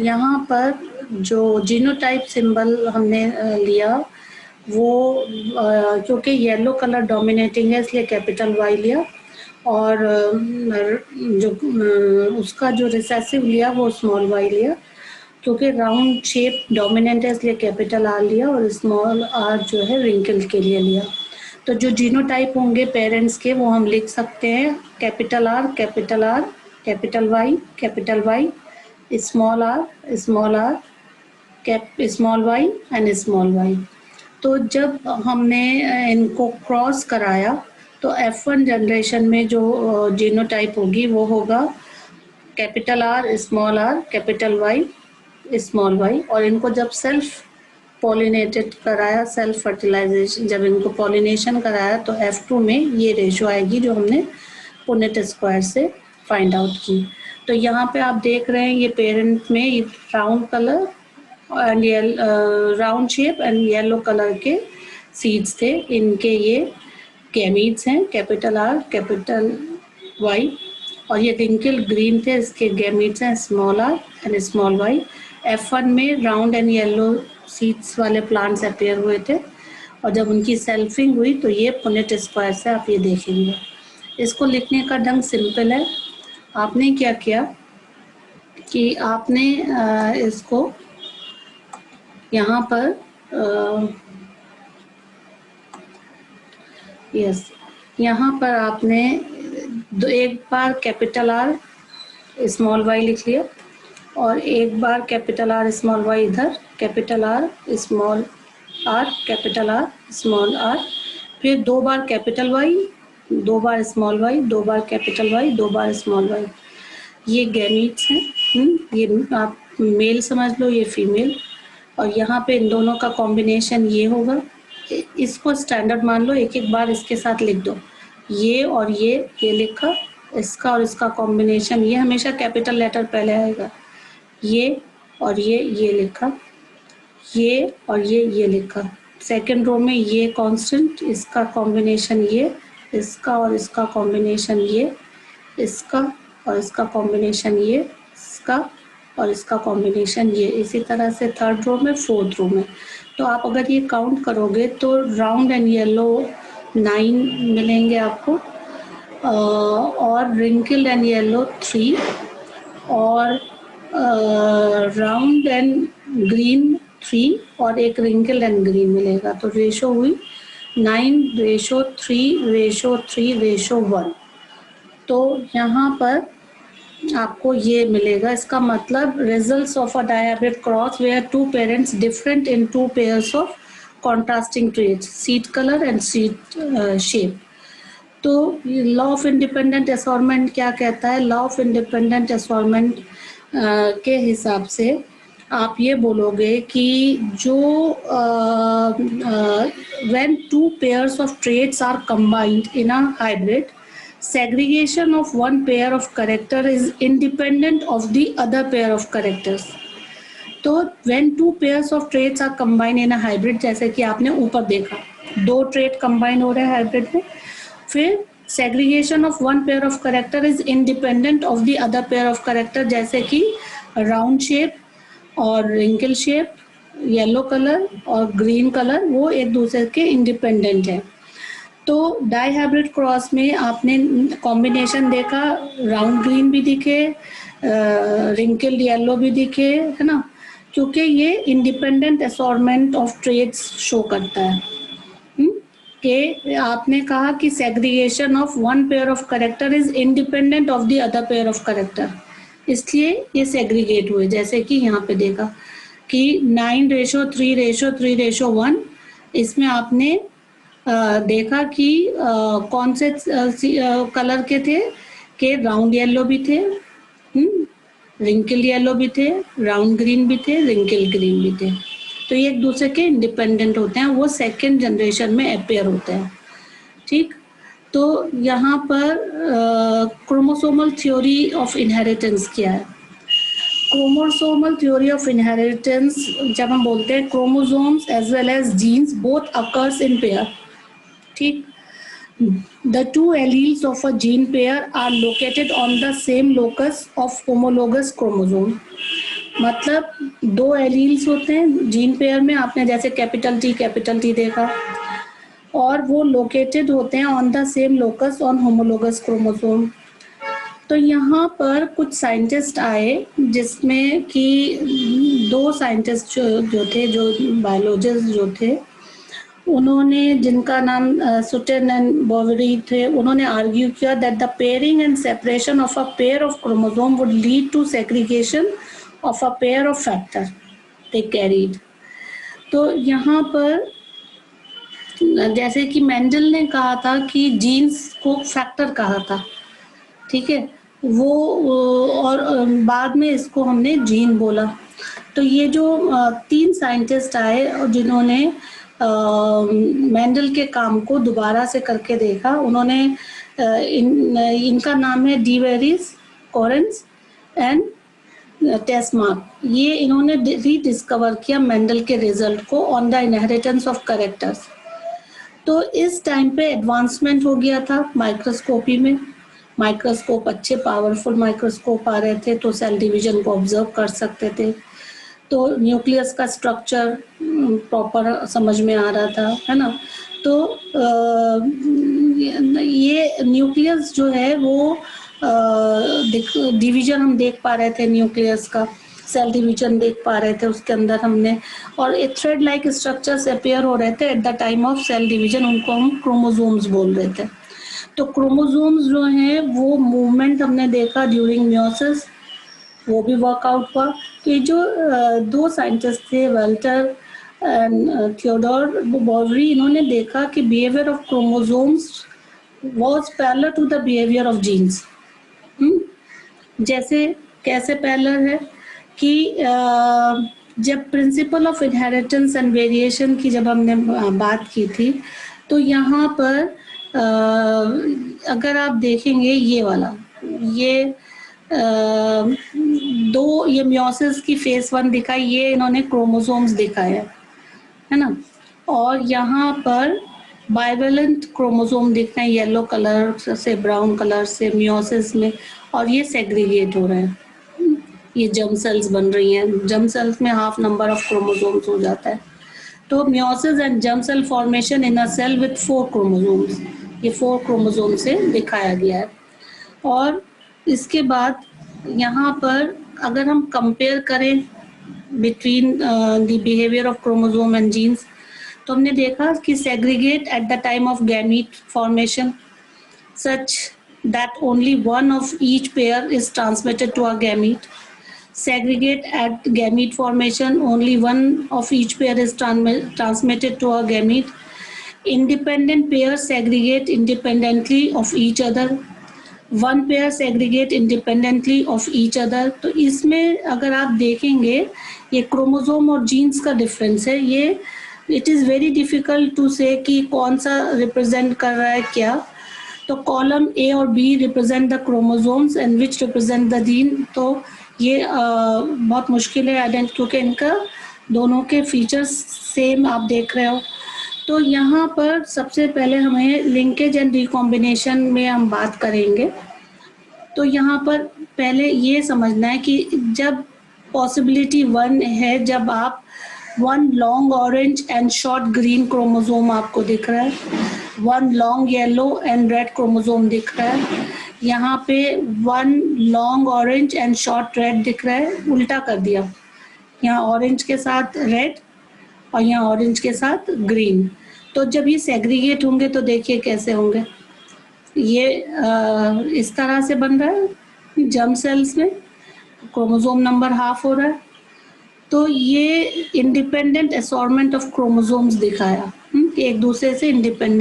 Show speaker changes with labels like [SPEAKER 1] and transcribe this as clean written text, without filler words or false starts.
[SPEAKER 1] यहाँ पर जो जीनोटाइप सिंबल हमने लिया वो क्योंकि येलो कलर डोमिनेटिंग है इसलिए कैपिटल वाई लिया, और जो उसका जो रिसेसिव लिया वो स्मॉल वाई लिया। क्योंकि राउंड शेप डोमिनेंट है इसलिए कैपिटल आर लिया, और स्मॉल आर जो है रिंकल के लिए लिया। तो जो जीनोटाइप होंगे पेरेंट्स के वो हम लिख सकते हैं capital R, capital R, capital Y, small R, small Y and small Y. तो जब हमने इनको क्रॉस कराया तो F1 जनरेशन में जो जीनोटाइप होगी वो होगा capital R, capital Y, small Y. और इनको जब सेल्फ पॉलिनेटेड कराया, सेल्फ फर्टिलाइजेशन, जब इनको पॉलिनेशन कराया तो F2 में ये रेशो आएगी जो हमने पुनेट स्क्वायर से फाइंड आउट की। तो यहाँ पे आप देख रहे हैं ये पेरेंट में round colour and round shape and yellow colour के सीड्स थे, इनके ये गैमीट्स हैं कैपिटल आर, कैपिटल वाई। और ये रिंकल ग्रीन थे, इसके गैमीट्स हैं small R and small Y. F1 में राउंड एंड येलो सीड्स वाले प्लांट्स अपेयर हुए थे, और जब उनकी सेल्फिंग हुई तो ये पुनेट स्क्वायर से आप ये देखेंगे। इसको लिखने का ढंग सिंपल है। आपने क्या किया कि आपने इसको यहाँ पर यहाँ पर आपने एक बार कैपिटल आर स्मॉल वाई लिख लिया, और एक बार कैपिटल आर स्मॉल वाई इधर, capital R small R, capital R small R, फिर दो बार कैपिटल वाई, दो बार स्मॉल वाई, दो बार कैपिटल वाई, दो बार स्मॉल वाई। ये गैमीट्स हैं, ये आप मेल समझ लो, ये फीमेल। और यहाँ पे इन दोनों का कॉम्बिनेशन ये होगा। इसको स्टैंडर्ड मान लो, एक एक बार इसके साथ लिख दो। ये और ये लिखा, इसका और इसका कॉम्बिनेशन, ये हमेशा कैपिटल लेटर पहले आएगा। ये और ये लिखा, ये और ये लिखा। सेकंड रो में ये कांस्टेंट, इसका कॉम्बिनेशन ये, इसका और इसका कॉम्बिनेशन ये, इसका और इसका कॉम्बिनेशन ये, इसका और इसका कॉम्बिनेशन ये। इसी तरह से थर्ड रो में, फोर्थ रो में। तो आप अगर ये काउंट करोगे तो राउंड एंड येलो 9 मिलेंगे आपको, और रिंकल एंड येलो 3, और राउंड एंड ग्रीन 3, और एक रिंकल एंड ग्रीन मिलेगा। तो रेशो हुई 9:3:3:1। तो यहाँ पर आपको ये मिलेगा। इसका मतलब results of a dihybrid cross where two parents different in two pairs of contrasting traits, seed colour and seed shape. तो लॉ ऑफ इंडिपेंडेंट असॉर्टमेंट क्या कहता है? लॉ ऑफ इंडिपेंडेंट असॉर्टमेंट के हिसाब से आप ये बोलोगे कि जो when two pairs of traits are combined in a hybrid, segregation of one pair of character is independent of the other pair of characters. तो when two pairs of traits are combined in a hybrid, जैसे कि आपने ऊपर देखा, दो trait combine हो रहे हैं हाइब्रिड में, फिर segregation of one pair of character is independent of the other pair of character, जैसे कि राउंड शेप और रिंकल शेप, येलो कलर और ग्रीन कलर, वो एक दूसरे के इंडिपेंडेंट है। तो डाई हाइब्रिड क्रॉस में आपने कॉम्बिनेशन देखा, राउंड ग्रीन भी दिखे, रिंकल येलो भी दिखे, है ना, क्योंकि ये independent assortment of traits show करता है। कि आपने कहा कि segregation of one pair of character is independent of the other pair of character, इसलिए ये सेग्रीगेट हुए। जैसे कि यहाँ पे देखा कि 9:3:3:1, इसमें आपने देखा कि कौन से कलर के थे, कि राउंड येलो भी थे, रिंकल येलो भी थे, राउंड ग्रीन भी थे, रिंकल ग्रीन भी थे। तो ये एक दूसरे के इंडिपेंडेंट होते हैं, वो सेकेंड जनरेशन में अपेयर होते हैं। ठीक, तो यहाँ पर क्रोमोसोमल थ्योरी ऑफ इनहेरिटेंस क्या है? क्रोमोसोमल थ्योरी ऑफ इनहेरिटेंस, जब हम बोलते हैं chromosomes as well as genes both occurs in pair. ठीक, the two alleles of a gene pair are located on the same locus of homologous chromosome. मतलब 2 alleles होते हैं जीन पेयर में, आपने जैसे कैपिटल टी देखा, और वो लोकेटेड होते हैं on the same locus on homologous chromosome. तो यहाँ पर कुछ साइंटिस्ट आए जिसमें कि 2 साइंटिस्ट जो थे, जो बायोलॉजिस्ट जो थे, उन्होंने, जिनका नाम सुटेन एंड बोवेरी थे, उन्होंने आर्ग्यू किया that the pairing and separation of a pair of chromosome would lead to segregation of a pair of factor they carried. तो यहाँ पर जैसे कि मेंडल ने कहा था कि जीन्स को फैक्टर कहा था, ठीक है, वो और बाद में इसको हमने जीन बोला। तो ये जो 3 साइंटिस्ट आए और जिन्होंने मेंडल के काम को दोबारा से करके देखा, उन्होंने इनका नाम है डी वेरिस, कोरेंस एंड टेस्मार्क। ये इन्होंने रीडिस्कवर किया मेंडल के रिजल्ट को on the inheritance of characters. तो इस टाइम पे एडवांसमेंट हो गया था माइक्रोस्कोपी में, माइक्रोस्कोप अच्छे पावरफुल माइक्रोस्कोप आ रहे थे, तो सेल डिवीजन को ऑब्जर्व कर सकते थे, तो न्यूक्लियस का स्ट्रक्चर प्रॉपर समझ में आ रहा था, है ना। तो ये न्यूक्लियस जो है वो डिवीजन हम देख पा रहे थे, न्यूक्लियस का सेल डिवीजन देख पा रहे थे उसके अंदर हमने, और एक थ्रेड लाइक स्ट्रक्चर्स अपीयर हो रहे थे at the time of cell division, उनको हम क्रोमोसोम्स बोल रहे थे। तो क्रोमोसोम्स जो हैं वो मूवमेंट हमने देखा ड्यूरिंग मियोसिस, वो भी वर्कआउट हुआ। तो ये जो 2 साइंटिस्ट थे, वेल्टर एंड थियोडोर बोवेरी, इन्होंने देखा कि behaviour of chromosomes was parallel to the behaviour of genes. जैसे कैसे पैरेलल है कि जब principle of inheritance and variation की जब हमने बात की थी, तो यहाँ पर अगर आप देखेंगे ये वाला, ये 2 ये मियोसिस की फेज 1 दिखाई, ये इन्होंने क्रोमोसोम्स दिखाया है ना, और यहाँ पर बाइवेलेंट क्रोमोसोम दिख रहे हैं येलो कलर से ब्राउन कलर से मियोसिस में, और ये सेग्रीगेट हो रहे हैं, ये जर्म सेल्स बन रही हैं। जर्म सेल्स में हाफ नंबर ऑफ क्रोमोसोम्स हो जाता है। तो meiosis and germ cell formation in a cell with 4 chromosomes, ये 4 क्रोमोसोम से दिखाया गया है। और इसके बाद यहाँ पर अगर हम कंपेयर करें between the behaviour of chromosome and genes, तो हमने देखा कि segregate at the time of gamete formation such that only one of each pair is transmitted to a gamete. Segregate at gamete formation, only one of each pair is transmitted to a gamete. Independent pairs segregate independently of each other. One pair segregate independently of each other. तो इसमें अगर आप देखेंगे ये chromosome और jeans का difference है। ये it is very difficult to say कि कौन सा रिप्रेजेंट कर रहा है क्या। तो कॉलम ए और B represent the chromosomes and which represent the gene. तो ये बहुत मुश्किल है आइडेंटिटी, क्योंकि इनका दोनों के फीचर्स सेम आप देख रहे हो। तो यहाँ पर सबसे पहले हमें लिंकेज एंड रिकॉम्बिनेशन में हम बात करेंगे। तो यहाँ पर पहले ये समझना है कि जब पॉसिबिलिटी 1 है, जब आप 1 long orange and short green chromosome आपको दिख रहा है, 1 long yellow and red chromosome दिख रहा है, यहाँ पे 1 long orange and short red दिख रहा है, उल्टा कर दिया, यहाँ ऑरेंज के साथ रेड और यहाँ ऑरेंज के साथ ग्रीन। तो जब ये सेग्रीगेट होंगे तो देखिए कैसे होंगे, ये इस तरह से बन रहा है जर्म सेल्स में, क्रोमोसोम नंबर हाफ हो रहा है। तो ये इंडिपेंडेंट असॉर्टमेंट ऑफ क्रोमोसोम्स दिखाया कि एक दूसरे से इंडिपेंडेंट